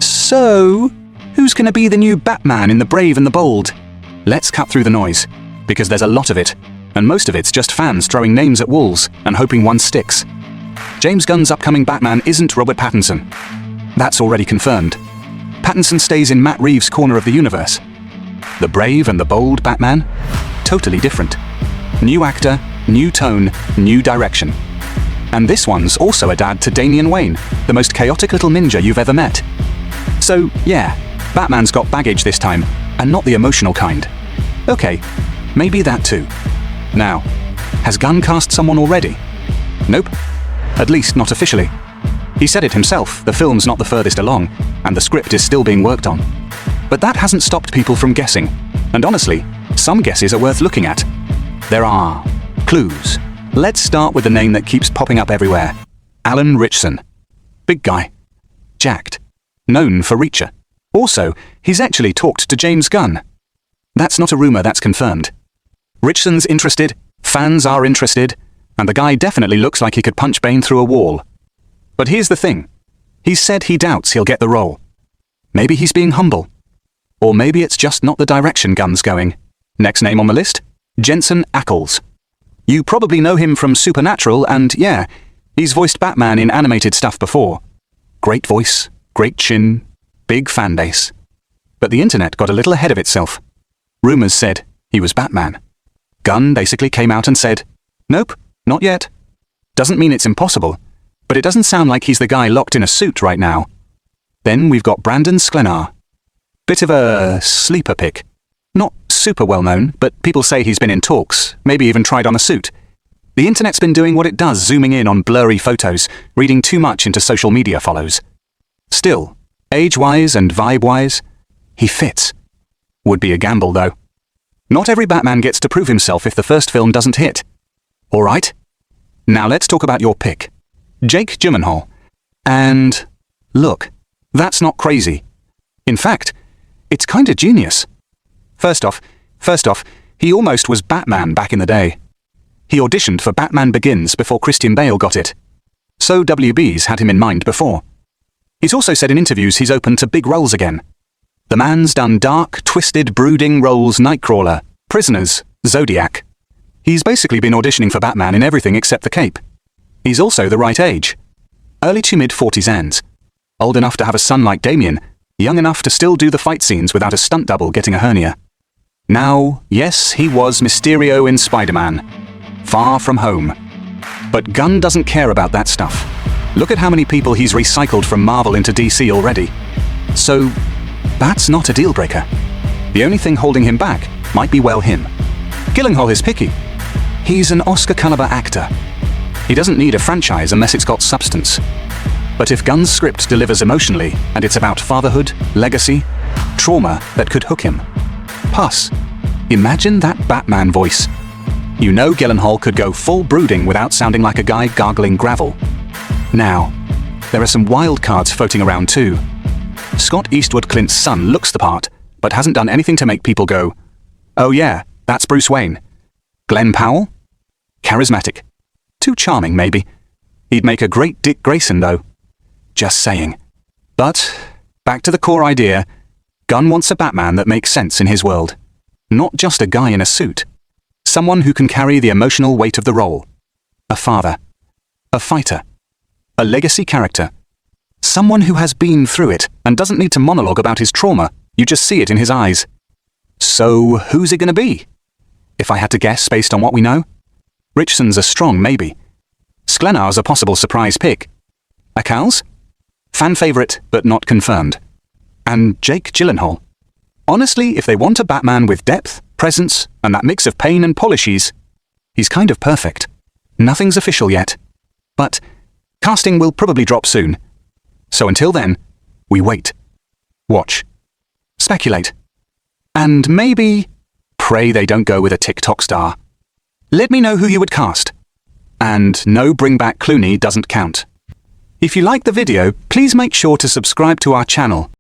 So, who's gonna be the new Batman in The Brave and the Bold? Let's cut through the noise, because there's a lot of it, and most of it's just fans throwing names at walls and hoping one sticks. James Gunn's upcoming Batman isn't Robert Pattinson. That's already confirmed. Pattinson stays in Matt Reeves' corner of the universe. The Brave and the Bold Batman? Totally different. New actor, new tone, new direction. And this one's also a dad to Damian Wayne, the most chaotic little ninja you've ever met. So, yeah, Batman's got baggage this time, and not the emotional kind. Okay, maybe that too. Now, has Gunn cast someone already? Nope. At least not officially. He said it himself, the film's not the furthest along, and the script is still being worked on. But that hasn't stopped people from guessing, and honestly, some guesses are worth looking at. There are clues. Let's start with the name that keeps popping up everywhere. Alan Ritchson. Big guy. Jacked. Known for Reacher. Also, he's actually talked to James Gunn. That's not a rumor, that's confirmed. Ritchson's interested, fans are interested, and the guy definitely looks like he could punch Bane through a wall. But here's the thing. He's said he doubts he'll get the role. Maybe he's being humble. Or maybe it's just not the direction Gunn's going. Next name on the list? Jensen Ackles. You probably know him from Supernatural, and yeah, he's voiced Batman in animated stuff before. Great voice, great chin, big fan base. But the internet got a little ahead of itself. Rumors said he was Batman. Gunn basically came out and said, nope, not yet. Doesn't mean it's impossible, but it doesn't sound like he's the guy locked in a suit right now. Then we've got Brandon Sklenar. Bit of a sleeper pick. Not super well known, but people say he's been in talks, maybe even tried on a suit. The internet's been doing what it does, zooming in on blurry photos, reading too much into social media follows. Still, age-wise and vibe-wise, he fits. Would be a gamble, though. Not every Batman gets to prove himself if the first film doesn't hit. All right? Now let's talk about your pick. Jake Gyllenhaal. And look, that's not crazy. In fact, it's kinda genius. First off, he almost was Batman back in the day. He auditioned for Batman Begins before Christian Bale got it. So WB's had him in mind before. He's also said in interviews he's open to big roles again. The man's done dark, twisted, brooding roles: Nightcrawler, Prisoners, Zodiac. He's basically been auditioning for Batman in everything except the cape. He's also the right age. Early to mid-40s ends. Old enough to have a son like Damian, young enough to still do the fight scenes without a stunt double getting a hernia. Now, yes, he was Mysterio in Spider-Man. Far From Home. But Gunn doesn't care about that stuff. Look at how many people he's recycled from Marvel into DC already. So, that's not a deal-breaker. The only thing holding him back might be, well, him. Gyllenhaal is picky. He's an Oscar-caliber actor. He doesn't need a franchise unless it's got substance. But if Gunn's script delivers emotionally, and it's about fatherhood, legacy, trauma that could hook him. Plus, imagine that Batman voice. You know Gyllenhaal could go full brooding without sounding like a guy gargling gravel. Now, there are some wild cards floating around too. Scott Eastwood Clint's son looks the part, but hasn't done anything to make people go, oh yeah, that's Bruce Wayne. Glenn Powell? Charismatic. Too charming, maybe. He'd make a great Dick Grayson, though. Just saying. But, back to the core idea, Gunn wants a Batman that makes sense in his world. Not just a guy in a suit. Someone who can carry the emotional weight of the role. A father. A fighter. A legacy character. Someone who has been through it and doesn't need to monologue about his trauma, you just see it in his eyes. So, who's it gonna be? If I had to guess based on what we know? Ritchson's a strong maybe. Sklenar's a possible surprise pick. Ackles? Fan favorite, but not confirmed. And Jake Gyllenhaal. Honestly, if they want a Batman with depth, presence, and that mix of pain and polishes, he's kind of perfect. Nothing's official yet. But casting will probably drop soon. So until then, we wait. Watch. Speculate. And maybe pray they don't go with a TikTok star. Let me know who you would cast. And no bring back Clooney doesn't count. If you like the video, please make sure to subscribe to our channel.